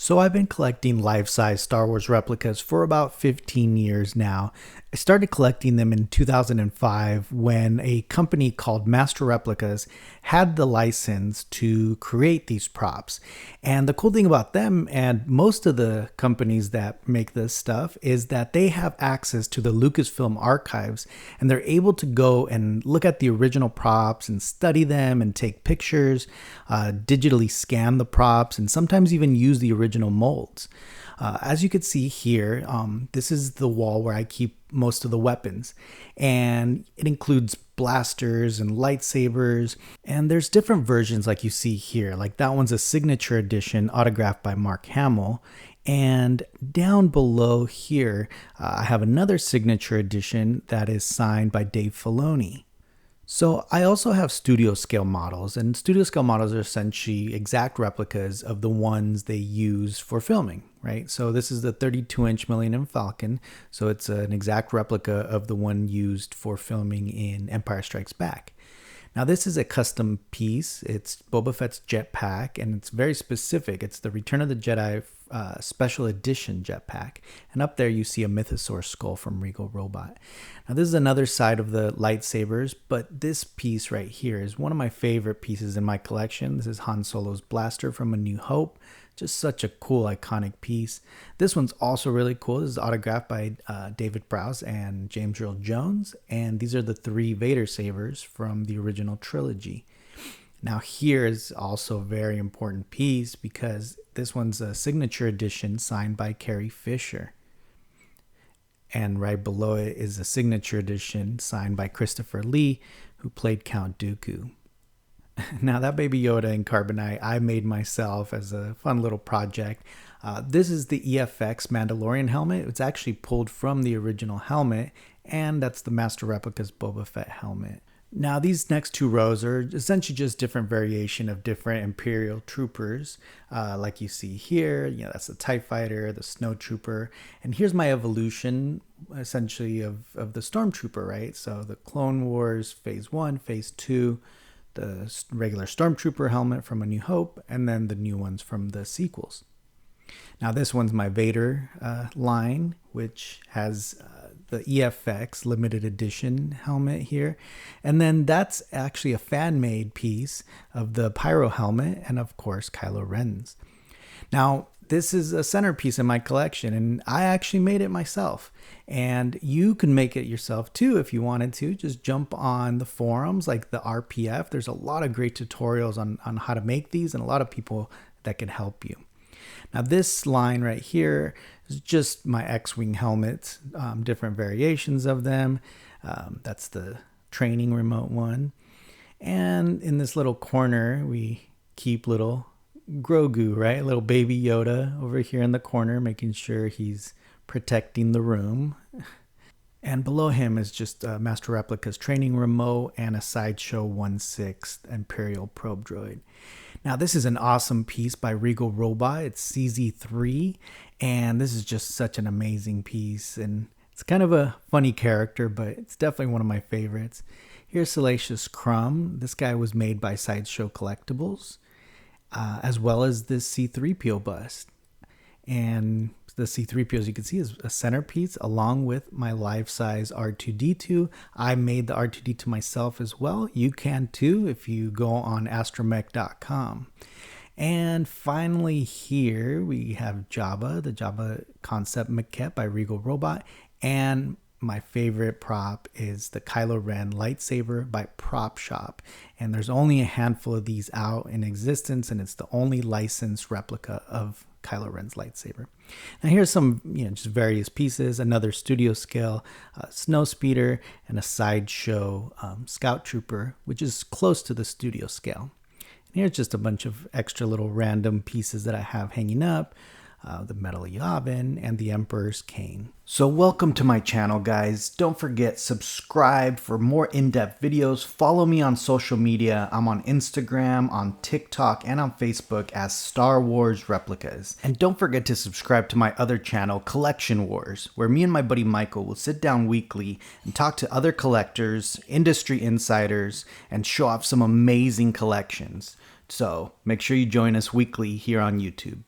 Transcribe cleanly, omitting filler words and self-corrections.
So I've been collecting life-size Star Wars replicas for about 15 years now. I started collecting them in 2005 when a company called Master Replicas had the license to create these props. And the cool thing about them and most of the companies that make this stuff is that they have access to the Lucasfilm archives, and they're able to go and look at the original props and study them and take pictures, digitally scan the props, and sometimes even use the original molds. As you can see here, this is the wall where I keep most of the weapons, and it includes blasters and lightsabers, and there's different versions like you see here. Like that one's a signature edition autographed by Mark Hamill, and down below here I have another signature edition that is signed by Dave Filoni. So I also have studio scale models, and studio scale models are essentially exact replicas of the ones they use for filming, right? So this is the 32-inch Millennium Falcon, so it's an exact replica of the one used for filming in Empire Strikes Back. Now this is a custom piece. It's Boba Fett's jetpack, and it's very specific. It's the Return of the Jedi special edition jetpack. And up there you see a Mythosaur skull from Regal Robot. Now this is another side of the lightsabers, but this piece right here is one of my favorite pieces in my collection. This is Han Solo's blaster from A New Hope. Just such a cool, iconic piece. This one's also really cool. This is autographed by David Prowse and James Earl Jones. And these are the 3 Vader sabers from the original trilogy. Now here is also a very important piece because this one's a signature edition signed by Carrie Fisher. And right below it is a signature edition signed by Christopher Lee, who played Count Dooku. Now that Baby Yoda in carbonite I made myself as a fun little project. This is the Efx Mandalorian Helmet. It's actually pulled from the original helmet, and that's the Master Replica's Boba Fett helmet. Now these next 2 rows are essentially just different variation of different Imperial troopers. Like you see here, that's the TIE Fighter, the Snow Trooper, and here's my evolution essentially of the Stormtrooper, right? So the Clone Wars Phase 1, Phase 2, the regular Stormtrooper helmet from A New Hope, and then the new ones from the sequels. Now this one's my Vader line, which has the EFX limited edition helmet here. And then that's actually a fan-made piece of the Pyro helmet and of course Kylo Ren's. Now this is a centerpiece in my collection, and I actually made it myself. And you can make it yourself too if you wanted to. Just jump on the forums like the RPF. There's a lot of great tutorials on how to make these, and a lot of people that can help you. Now this line right here is just my X-Wing helmets, different variations of them. That's the training remote one. And in this little corner, we keep little Grogu, right? Little baby Yoda over here in the corner, making sure he's protecting the room. And below him is just Master Replica's training remote and a Sideshow 1/6 Imperial probe droid. Now this is an awesome piece by Regal Robot. It's CZ3, and this is just such an amazing piece, and it's kind of a funny character, but it's definitely one of my favorites. Here's Salacious Crumb. This guy was made by Sideshow Collectibles, as well as this C-3PO bust. And the C-3PO, as you can see, is a centerpiece along with my life-size R2-D2. I made the R2-D2 myself as well. You can too if you go on astromech.com. And finally here we have Jabba, the Jabba concept maquette by Regal Robot. And my favorite prop is the Kylo Ren Lightsaber by Prop Shop. And there's only a handful of these out in existence, and it's the only licensed replica of Kylo Ren's lightsaber. Now here's some, just various pieces. Another studio scale snow speeder, and a Sideshow scout trooper, which is close to the studio scale. And here's just a bunch of extra little random pieces that I have hanging up. The Metal Yavin, and the Emperor's Cane. So welcome to my channel, guys. Don't forget, subscribe for more in-depth videos. Follow me on social media. I'm on Instagram, on TikTok, and on Facebook as Star Wars Replicas. And don't forget to subscribe to my other channel, Collection Wars, where me and my buddy Michael will sit down weekly and talk to other collectors, industry insiders, and show off some amazing collections. So make sure you join us weekly here on YouTube.